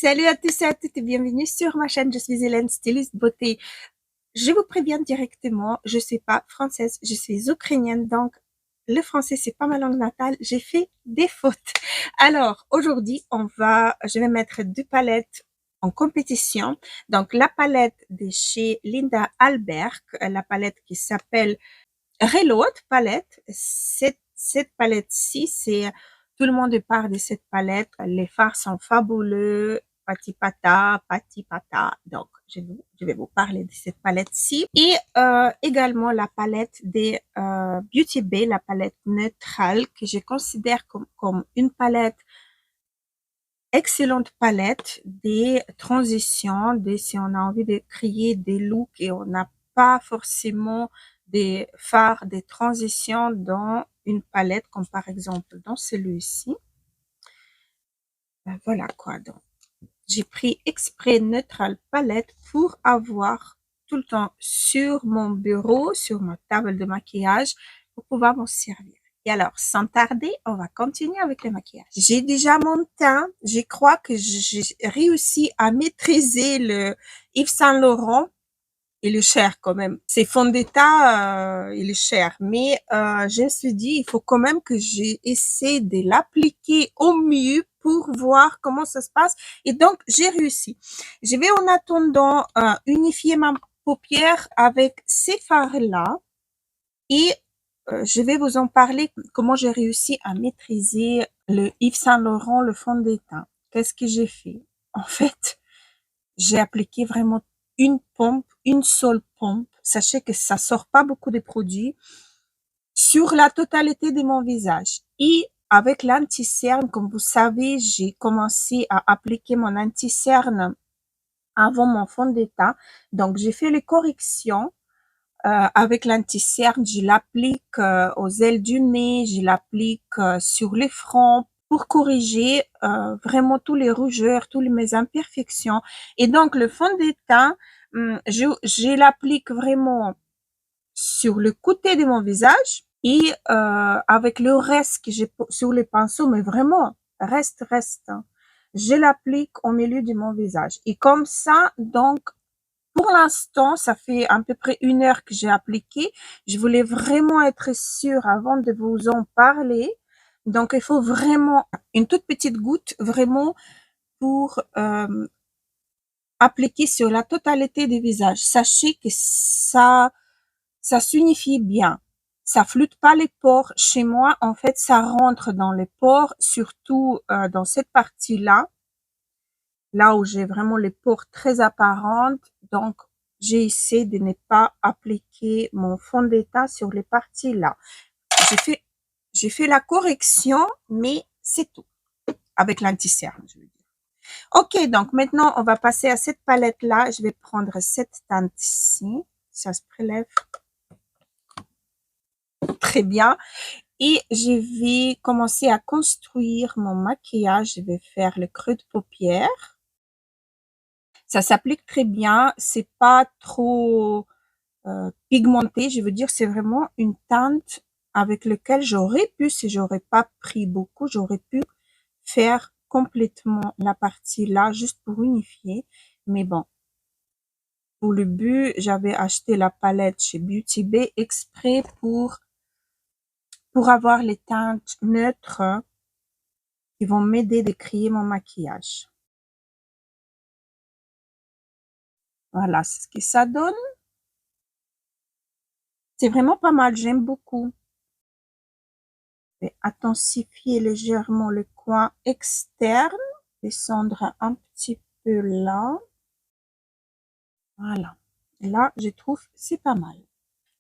Salut à tous et à toutes et bienvenue sur ma chaîne. Je suis Hélène, styliste beauté. Je vous préviens directement, je suis pas française, je suis ukrainienne, donc le français c'est pas ma langue natale. J'ai fait des fautes. Alors aujourd'hui, je vais mettre deux palettes en compétition. Donc la palette de chez Linda Alberg, la palette qui s'appelle Reload palette. Cette palette-ci, c'est tout le monde parle de cette palette. Les fards sont fabuleux. Pati pata. Donc, je vais vous parler de cette palette-ci. Et également la palette des Beauty Bay, la palette neutrale que je considère comme une palette, excellente palette des transitions, si on a envie de créer des looks et on n'a pas forcément des fards, des transitions dans une palette, comme par exemple dans celui-ci. Ben voilà quoi. Donc, j'ai pris exprès Neutral Palette pour avoir tout le temps sur mon bureau, sur ma table de maquillage, pour pouvoir m'en servir. Et alors, sans tarder, on va continuer avec le maquillage. J'ai déjà mon teint. Je crois que j'ai réussi à maîtriser le Yves Saint Laurent. Il est cher quand même. Ces fonds de teint, il est cher. Mais je me suis dit, il faut quand même que j'essaie de l'appliquer au mieux pour voir comment ça se passe. Et donc, j'ai réussi. Je vais en attendant unifier ma paupière avec ces fards-là. Et je vais vous en parler comment j'ai réussi à maîtriser le Yves Saint Laurent, le fond de teint. Qu'est-ce que j'ai fait? En fait, j'ai appliqué vraiment une pompe, une seule pompe. Sachez que ça sort pas beaucoup de produits sur la totalité de mon visage. Et avec l'anti-cerne, comme vous savez, j'ai commencé à appliquer mon anti-cerne avant mon fond de teint. Donc, j'ai fait les corrections avec l'anti-cerne. Je l'applique aux ailes du nez, je l'applique sur les fronts pour corriger vraiment tous les rougeurs, toutes mes imperfections. Et donc, le fond de teint, je l'applique vraiment sur le côté de mon visage et avec le reste que j'ai sur le pinceau, mais vraiment, reste. Je l'applique au milieu de mon visage. Et comme ça, donc, pour l'instant, ça fait à peu près 1 heure que j'ai appliqué. Je voulais vraiment être sûre avant de vous en parler. Donc, il faut vraiment une toute petite goutte, vraiment, pour appliquer sur la totalité du visage. Sachez que ça s'unifie bien. Ça floute pas les pores. Chez moi, en fait, ça rentre dans les pores, surtout dans cette partie-là, là où j'ai vraiment les pores très apparentes. Donc, j'ai essayé de ne pas appliquer mon fond de teint sur les parties là. J'ai fait la correction, mais c'est tout. Avec l'anti-cerne, je veux dire. Ok, donc maintenant, on va passer à cette palette-là. Je vais prendre cette teinte ici. Ça se prélève très bien. Et je vais commencer à construire mon maquillage. Je vais faire le creux de paupière. Ça s'applique très bien. C'est pas trop pigmenté. Je veux dire, c'est vraiment une teinte avec laquelle j'aurais pu, si j'aurais pas pris beaucoup, j'aurais pu faire complètement la partie là, juste pour unifier. Mais bon, pour le but, j'avais acheté la palette chez Beauty Bay exprès pour avoir les teintes neutres qui vont m'aider à créer mon maquillage. Voilà, c'est ce que ça donne. C'est vraiment pas mal, j'aime beaucoup. Je vais intensifier légèrement le coin externe, descendre un petit peu là. Voilà. Là, je trouve c'est pas mal.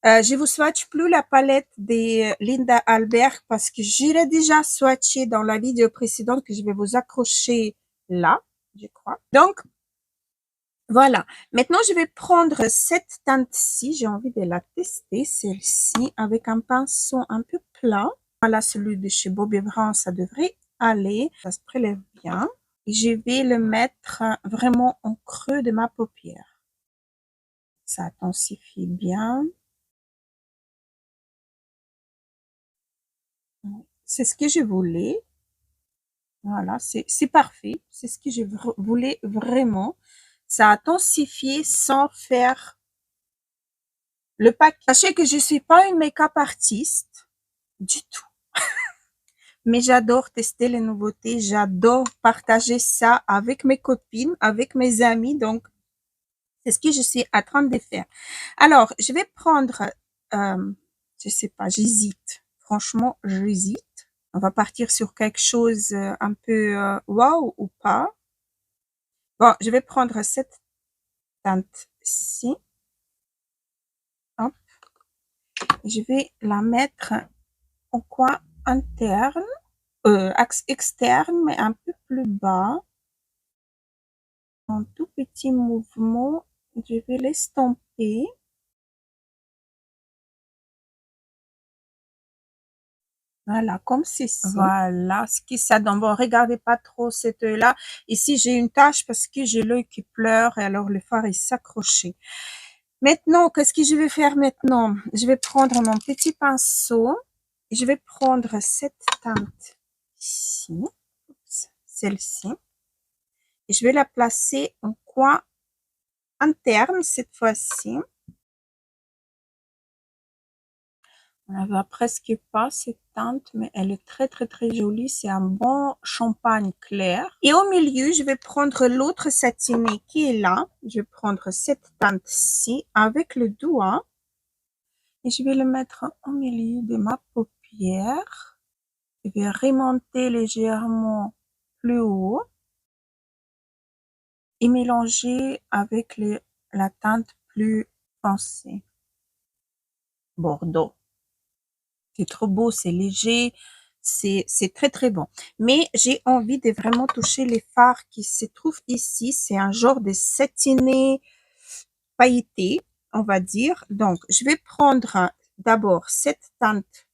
Je vous swatch plus la palette de Linda Alberg parce que j'ai déjà swatché dans la vidéo précédente que je vais vous accrocher là, je crois. Donc, voilà. Maintenant, je vais prendre cette teinte-ci. J'ai envie de la tester, celle-ci, avec un pinceau un peu plat. Voilà, celui de chez Bobbi Brown, ça devrait aller. Ça se prélève bien. Et je vais le mettre vraiment en creux de ma paupière. Ça intensifie bien. C'est ce que je voulais. Voilà, c'est parfait. C'est ce que je voulais vraiment. Ça a densifié sans faire le pack. Sachez que je suis pas une make-up artiste du tout. Mais j'adore tester les nouveautés. J'adore partager ça avec mes copines, avec mes amis. Donc, c'est ce que je suis en train de faire. Alors, je vais prendre, je sais pas, j'hésite. Franchement, j'hésite. On va partir sur quelque chose un peu wow ou pas. Bon, je vais prendre cette teinte-ci. Hop. Je vais la mettre au coin interne, axe externe, mais un peu plus bas. Un tout petit mouvement, je vais l'estomper. Voilà, comme ceci. Voilà ce qui ça donne. Bon, regardez pas trop cet œil-là. Ici, j'ai une tache parce que j'ai l'œil qui pleure et alors le fard est s'accroché. Maintenant, qu'est-ce que je vais faire maintenant? Je vais prendre mon petit pinceau et je vais prendre cette teinte ici, celle-ci, et je vais la placer en coin interne cette fois-ci. On la voit presque pas cette teinte, mais elle est très très très jolie. C'est un bon champagne clair. Et au milieu, je vais prendre l'autre satiné qui est là. Je vais prendre cette teinte-ci avec le doigt. Et je vais le mettre au milieu de ma paupière. Je vais remonter légèrement plus haut. Et mélanger avec la teinte plus foncée. Bordeaux. C'est trop beau, c'est léger, c'est très très bon. Mais j'ai envie de vraiment toucher les fards qui se trouvent ici. C'est un genre de satiné pailleté, on va dire. Donc, je vais prendre d'abord cette teinte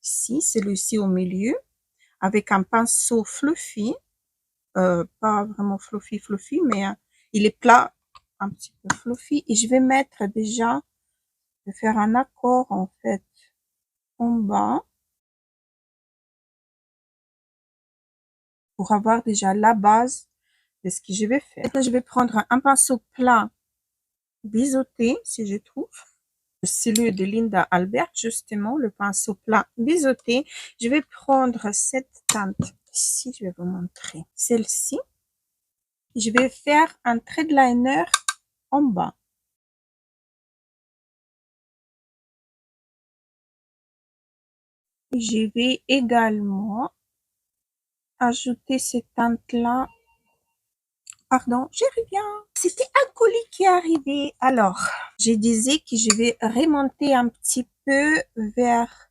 ici, celui-ci au milieu, avec un pinceau fluffy. Pas vraiment fluffy fluffy, mais il est plat, un petit peu fluffy. Et je vais mettre déjà, je vais faire un accord en fait en bas. Pour avoir déjà la base de ce que je vais faire. Maintenant, je vais prendre un pinceau plat biseauté, si je trouve. Celui de Linda Albert, justement, le pinceau plat biseauté. Je vais prendre cette teinte ici, je vais vous montrer. Celle-ci. Je vais faire un trait de liner en bas. Je vais également ajouter cette teinte-là. Pardon, je reviens. C'était un colis qui est arrivé. Alors, je disais que je vais remonter un petit peu vers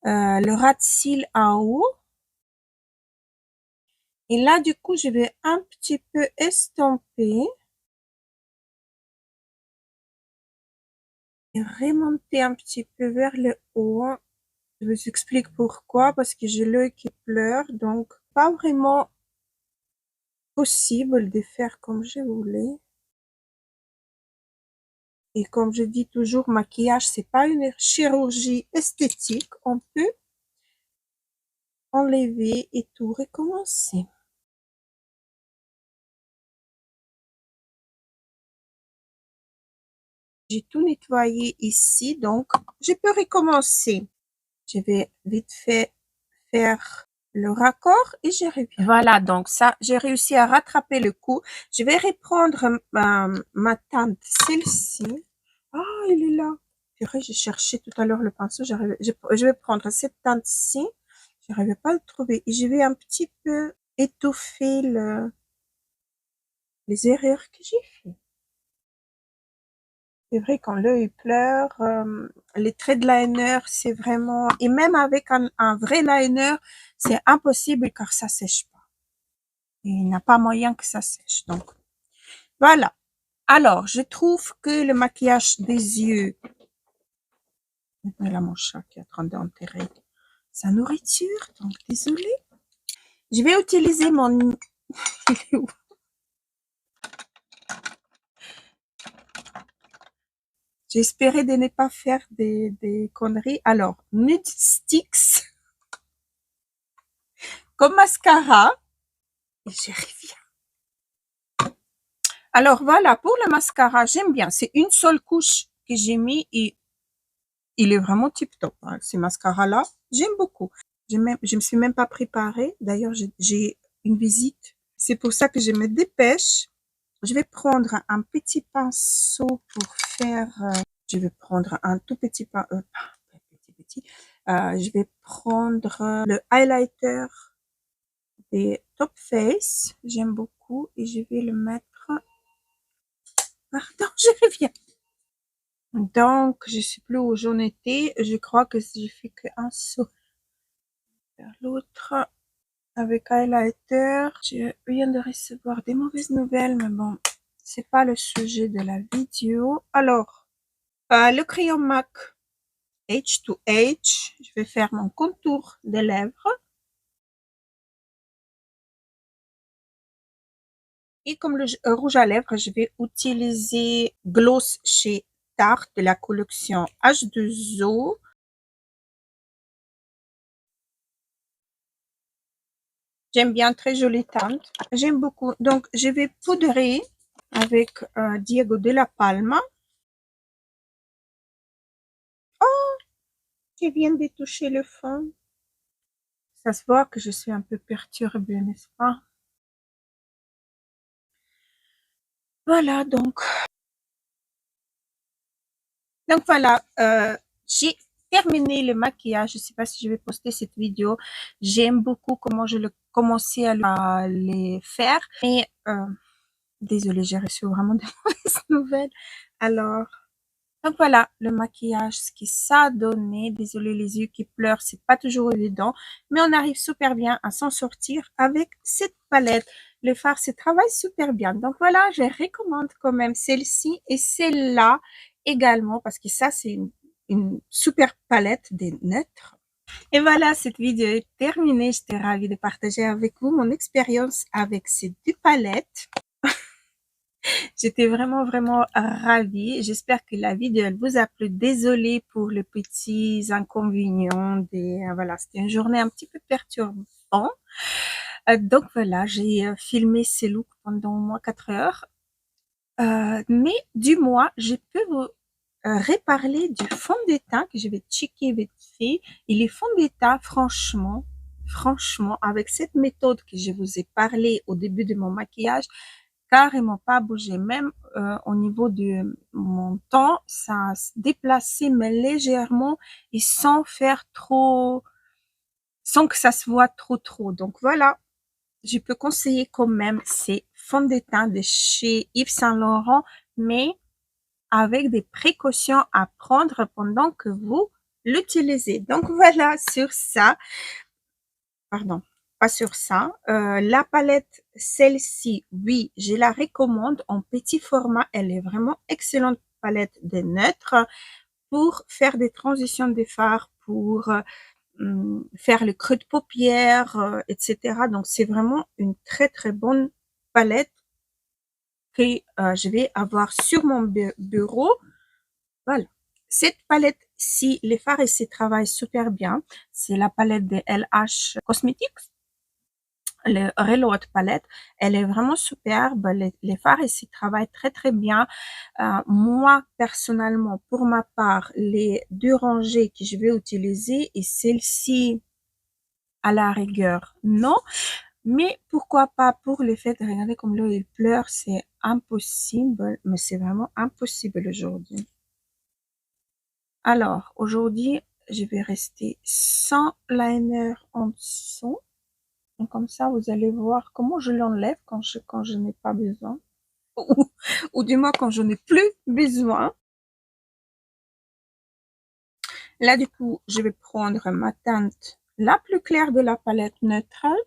le ras de cils en haut. Et là, du coup, je vais un petit peu estomper. Et remonter un petit peu vers le haut. Je vous explique pourquoi. Parce que j'ai l'œil qui pleure. Donc, pas vraiment possible de faire comme je voulais. Et comme je dis toujours, maquillage, c'est pas une chirurgie esthétique. On peut enlever et tout recommencer. J'ai tout nettoyé ici, donc je peux recommencer. Je vais vite fait faire le raccord et je reviens. Voilà, donc ça, j'ai réussi à rattraper le coup. Je vais reprendre ma teinte, celle-ci. Ah, il est là. J'ai cherché tout à l'heure le pinceau. Je vais prendre cette teinte-ci. Je n'arrivais pas à le trouver. Et je vais un petit peu étouffer les erreurs que j'ai fait. C'est vrai quand l'œil pleure, les traits de liner, c'est vraiment... Et même avec un vrai liner, c'est impossible car ça sèche pas. Et il n'y a pas moyen que ça sèche. Donc, voilà. Alors, je trouve que le maquillage des yeux... Là, mon chat qui est en train d'enterrer sa nourriture, donc désolée. Je vais utiliser mon... J'espérais de ne pas faire des conneries. Alors, Nude Sticks comme mascara. Et j'y reviens. Alors voilà, pour le mascara, j'aime bien. C'est une seule couche que j'ai mis et il est vraiment tip top, hein. Ces mascaras-là, j'aime beaucoup. Je me suis même pas préparée. D'ailleurs, j'ai une visite. C'est pour ça que je me dépêche. Je vais prendre un petit pinceau pour faire, je vais prendre un tout petit je vais prendre le highlighter des Top Face. J'aime beaucoup et je vais le mettre, pardon, je reviens. Donc, je sais plus où j'en étais. Je crois que j'ai fait qu'un saut vers l'autre avec highlighter. Je viens de recevoir des mauvaises nouvelles, mais bon, c'est pas le sujet de la vidéo. Alors, le crayon MAC H2H, je vais faire mon contour des lèvres. Et comme le rouge à lèvres, je vais utiliser Gloss chez Tarte de la collection H2O. J'aime bien, très jolie teinte. J'aime beaucoup. Donc, je vais poudrer avec Diego de la Palma. Oh, je viens de toucher le fond. Ça se voit que je suis un peu perturbée, n'est-ce pas? Voilà, donc voilà, j'ai terminé le maquillage. Je sais pas si je vais poster cette vidéo. J'aime beaucoup comment je le commençais à les faire. Mais désolée, j'ai reçu vraiment de mauvaises nouvelles. Alors, donc voilà, le maquillage, ce que ça a donné. Désolée, les yeux qui pleurent, c'est pas toujours évident, mais on arrive super bien à s'en sortir avec cette palette. Le fard se travaille super bien. Donc voilà, je recommande quand même celle-ci et celle-là également parce que ça, c'est une super palette des neutres. Et voilà, cette vidéo est terminée. J'étais ravie de partager avec vous mon expérience avec ces deux palettes. J'étais vraiment, vraiment ravie. J'espère que la vidéo elle vous a plu. Désolée pour les petits inconvénients. Voilà, c'était une journée un petit peu perturbante. Donc voilà, j'ai filmé ces looks pendant au moins 4 heures. Mais du moins, je peux vous reparler du fond de teint que je vais checker vite fait. Et les fonds de teint, franchement, avec cette méthode que je vous ai parlé au début de mon maquillage, carrément pas bougé. Même au niveau de mon temps, ça se déplaçait, mais légèrement et sans faire trop, sans que ça se voit trop. Donc voilà, je peux conseiller quand même ces fonds de teint de chez Yves Saint Laurent, mais avec des précautions à prendre pendant que vous l'utilisez. Donc voilà, sur ça, pardon, pas sur ça. La palette, celle-ci, oui, je la recommande en petit format. Elle est vraiment excellente palette de neutres pour faire des transitions de fard, pour faire le creux de paupières, etc. Donc, c'est vraiment une très bonne palette que je vais avoir sur mon bureau. Voilà. Cette palette-ci, les fards ici travaillent super bien. C'est la palette de LH Cosmetics. Le Reload palette, elle est vraiment superbe. Les fards ici travaillent très bien. Moi, personnellement, pour ma part, les deux rangées que je vais utiliser et celle-ci, à la rigueur, non. Mais pourquoi pas pour le fait de regarder comme l'eau il pleure, c'est impossible, mais c'est vraiment impossible aujourd'hui. Alors, aujourd'hui, je vais rester sans liner en dessous. Donc, comme ça, vous allez voir comment je l'enlève quand je n'ai pas besoin. Ou du moins quand je n'ai plus besoin. Là, du coup, je vais prendre ma teinte la plus claire de la palette neutrale.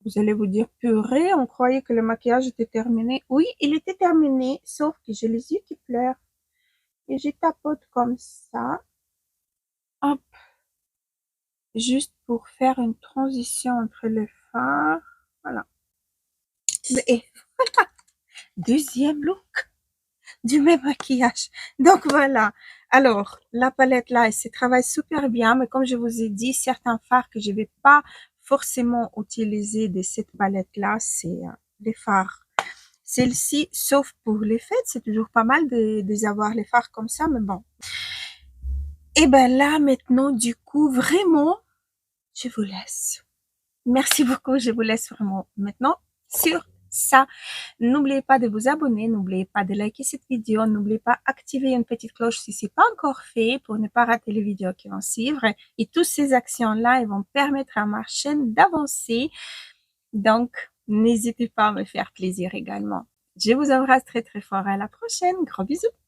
Vous allez vous dire, purée, on croyait que le maquillage était terminé. Oui, il était terminé, sauf que j'ai les yeux qui pleurent. Et je tapote comme ça. Hop. Juste pour faire une transition entre le fard. Voilà. Et voilà. Deuxième look du même maquillage. Donc voilà. Alors, la palette là, elle se travaille super bien. Mais comme je vous ai dit, certains fards que je vais pas forcément utiliser de cette palette-là, c'est les fards. Celle-ci, sauf pour les fêtes, c'est toujours pas mal de avoir les fards comme ça, mais bon. Et ben là, maintenant, du coup, vraiment, je vous laisse. Merci beaucoup, je vous laisse vraiment maintenant sur ça. N'oubliez pas de vous abonner, n'oubliez pas de liker cette vidéo, n'oubliez pas d'activer une petite cloche si c'est pas encore fait pour ne pas rater les vidéos qui vont suivre. Et toutes ces actions-là, elles vont permettre à ma chaîne d'avancer. Donc, n'hésitez pas à me faire plaisir également. Je vous embrasse très très fort. À la prochaine. Gros bisous.